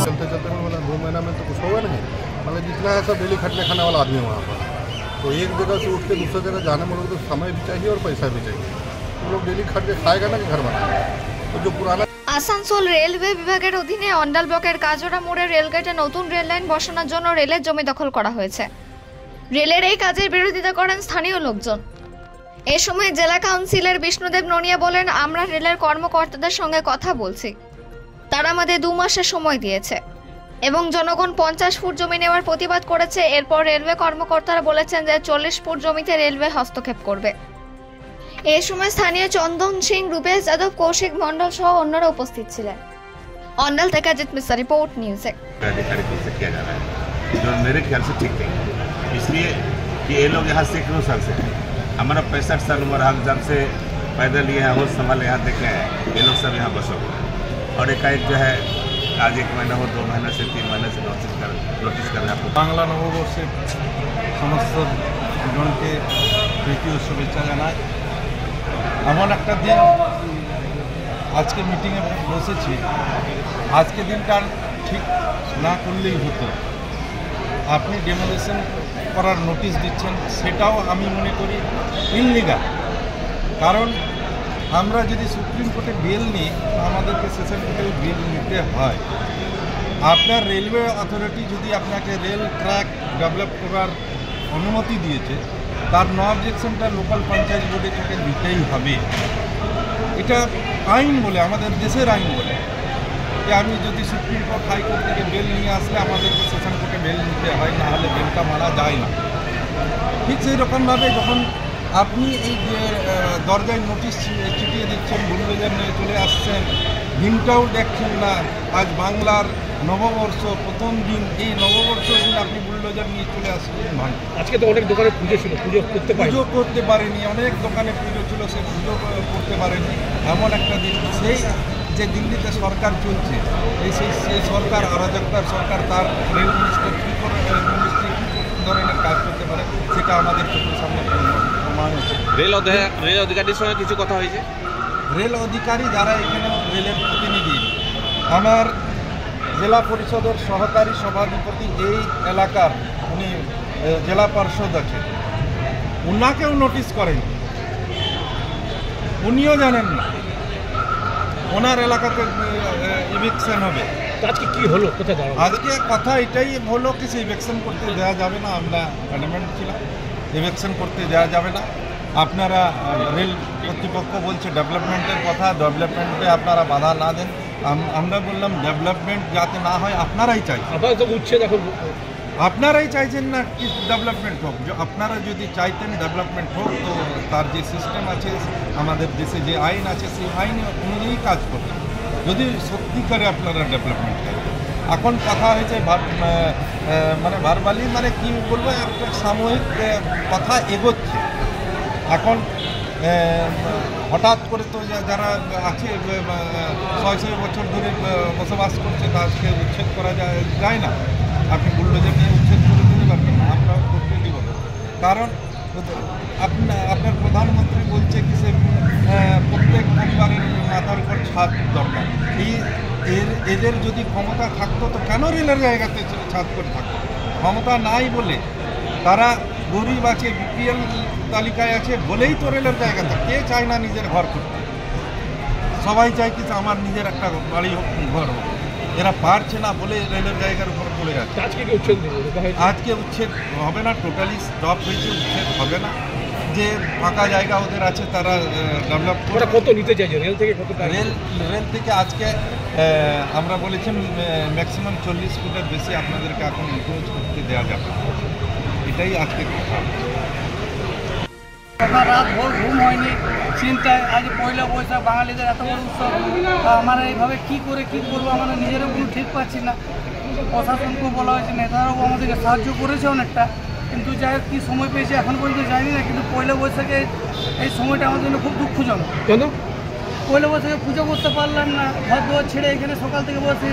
चलते चलते मतलब 2 महीना में तो कुछ होगा नहीं, मतलब जितना है सब डेली खटने खाने वाला आदमी है वहाँ पर। तो एक जगह से उठ के दूसरी जगह जाने में तो समय भी चाहिए और पैसा भी चाहिए। तो लोग डेली खट के खाएगा ना कि घर बनाएगा। तो जो पुराना আসানসোল রেলওয়ে বিভাগের অধীনে অন্ডাল ব্লকের কাজরা মোড়ে রেলগেটে নতুন রেল লাইন বসানোর জন্য রেলের জমি দখল করা হয়েছে। রেলের এই কাজের বিরোধিতা করেন স্থানীয় লোকজন। এই সময় জেলা কাউন্সিলর বিষ্ণুদেব ননিয়া বলেন, আমরা রেলের কর্মকর্তাদের সঙ্গে কথা বলছি, তারা আমাদের 2 মাসের সময় দিয়েছে এবং জনগণ 50 ফুট জমি নেওয়ার প্রতিবাদ করেছে। এরপর রেলওয়ে কর্মকর্তারা বলেছেন যে 40 ফুট জমিতে রেলওয়ে হস্তক্ষেপ করবে। এই সময় স্থানীয় চন্দন সিং, রূপেশ যাদব, কৌশিক মন্ডল সহ অন্যরা উপস্থিত ছিলেন। অন্ডাল থেকে জিত মিশ্রা, রিপোর্ট নিউজ। मेरे ख्याल से ठीक नहीं, इसलिए कि ये लोग यहाँ सैकड़ों साल से हैं। हमारा 65 साल उम्र, हम जब से पैदल ये हैं होश संभाल यहाँ देखे हैं, ये लोग सब यहाँ बसो हुए हैं। और एकाएक जो है आज 1 महीना हो, 2 महीने से 3 महीने से नोटिस कर रहे हैं। বাংলা নববর্ষের সমস্ত জনকে প্রীতি ও শুভেচ্ছা জানাই। এমন একটা দিন আজকে মিটিংয়ে বসেছি, আজকে দিনটা ঠিক না করলেই হতো। আপনি ডেমোলিশন করার নোটিশ দিচ্ছেন, সেটাও আমি মনে করি ইললিগাল। কারণ আমরা যদি সুপ্রিম কোর্টে বেল নিই, আমাদেরকে সেশন কোর্টে বেল নিতে হয়। আপনার রেলওয়ে অথরিটি যদি আপনাকে রেল ট্র্যাক ডেভেলপ করার অনুমতি দিয়েছে, তার নো অবজেকশনটা লোকাল পঞ্চায়েত বোর্ডে থেকে দিতেই হবে। এটা আইন বলে, আমাদের দেশের আইন বলে যে আমি যদি সুপ্রিম কোর্ট হাইকোর্ট থেকে বেল নিয়ে আসলে আমাদেরকে সেশন কোর্টে বেল নিতে হয়, না হলে বেলটা মারা যায় না। ঠিক সেই রকমভাবে যখন আপনি এই যে দরজায় নোটিশ চিঠিয়ে দিচ্ছেন, বুলডোজার নিয়ে চলে আসছেন, দিনটাও দেখছেন না। আজ বাংলার নববর্ষ প্রথম দিন, এই নববর্ষের দিন আপনি বুলডোজার নিয়ে চলে আসছেন। আজকে তো অনেক দোকানে পুজো ছিল, পুজো করতে পারেনি, অনেক দোকানে পুজো ছিল, সে পুজো করতে পারেনি। এমন একটা দিন, সেই যে দিল্লিতে সরকার চলছে, সেই সরকার অরাজকতার সরকার, তার রেল মিনিস্টার কী করে ধরনের কাজ করতে পারে, সেটা আমাদের চোখের সামনে প্রমাণ হচ্ছে। রেল অধিকারীর সঙ্গে কিছু কথা হয়েছে। রেল অধিকারী যারা এখানে রেলের প্রতিনিধি, আমার জেলা পরিষদের সহকারী সভাধিপতি এই এলাকার, উনি জেলা পরিষদ আছে, উনাকেও নোটিশ করেন, উনিও জানেন না ওনার এলাকাতে ইভিকশন হবে। আজকে কি হলো, কোথায় দাঁড়ালো? আজকে কথা এটাই হলো কি ইভিকশন করতে দেওয়া যাবে না। আমরা অ্যাডামেন্ট ছিলাম, ইভিকশন করতে দেওয়া যাবে না। আপনারা রেল কর্তৃপক্ষ বলছে ডেভেলপমেন্টের কথা, ডেভেলপমেন্টে আপনারা বাধা না দেন। আমরা বললাম ডেভেলপমেন্ট যাতে না হয় আপনারাই চাই, আপনারাই চাইছেন না কি ডেভেলপমেন্ট হোক। আপনারা যদি চাইতেন ডেভেলপমেন্ট হোক, তো তার যে সিস্টেম আছে, আমাদের দেশে যে আইন আছে, সেই আইন অনুযায়ী কাজ করতেন, যদি সত্যিকারে আপনারা ডেভেলপমেন্ট চাইতেন। এখন কথা হয়েছে মানে ভার্বালি, মানে কি বলবো, একটা সাময়িক কথা এগোচ্ছে। এখন হঠাৎ করে তো যারা আছে 100 বছর ধরে বসবাস করছে, তাকে উচ্ছেদ করা যায় না। আপনি বুলডোজার নিয়ে উচ্ছেদ করে দিতে পারবেন না, আমরাও করতে দিব না। কারণ আপনার প্রধানমন্ত্রী বলছে কি সে প্রত্যেক পরিবারের মাথার উপর ছাদ দরকার। এদের যদি ক্ষমতা থাকতো তো কেন রেলের জায়গাতে ছাদ করে থাকতো? ক্ষমতা নাই বলে, তারা গরিব আছে, বিপিএল তালিকায় আছে বলেই তো রেলের জায়গা থাকে। কে চায় না নিজের ঘর করতে? সবাই চায় কি আমার নিজের একটা বাড়ি হোক, ঘর হোক। এরা পারছে না বলে রেলের জায়গার উপর পড়ে যাচ্ছে। আজকে উচ্ছেদ হবে না, টোটালি স্টপ হয়েছে, উচ্ছেদ হবে না। যে ফাঁকা জায়গা ওদের আছে, তারা ডেভেলপ করে। কত নিতে চাইছে রেল থেকে? রেল থেকে আজকে আমরা বলেছি ম্যাক্সিমাম 40 ফুটের বেশি আপনাদেরকে এখন ইনক্রোচ করতে দেওয়া যাবে। এটাই আজকে কথা। রাত ভোর ঘুম হয়নি চিন্তায়। আজ পয়লা বৈশাখ, বাঙালিদের এত বড় উৎসব, আমরা এইভাবে কী করে কী করবো, আমরা নিজেরও কোনো ঠিক পাচ্ছি না। প্রশাসনকেও বলা হয়েছে, নেতারাও আমাদেরকে সাহায্য করেছে অনেকটা, কিন্তু যাই হোক কী সময় পেয়েছে এখন পর্যন্ত জানি না। কিন্তু পয়লা বৈশাখে এই সময়টা আমাদের জন্য খুব দুঃখজনক। কেন? পয়লা বৈশাখে পুজো করতে পারলাম না, ঘর দুয়ার ছেড়ে এখানে সকাল থেকে বসে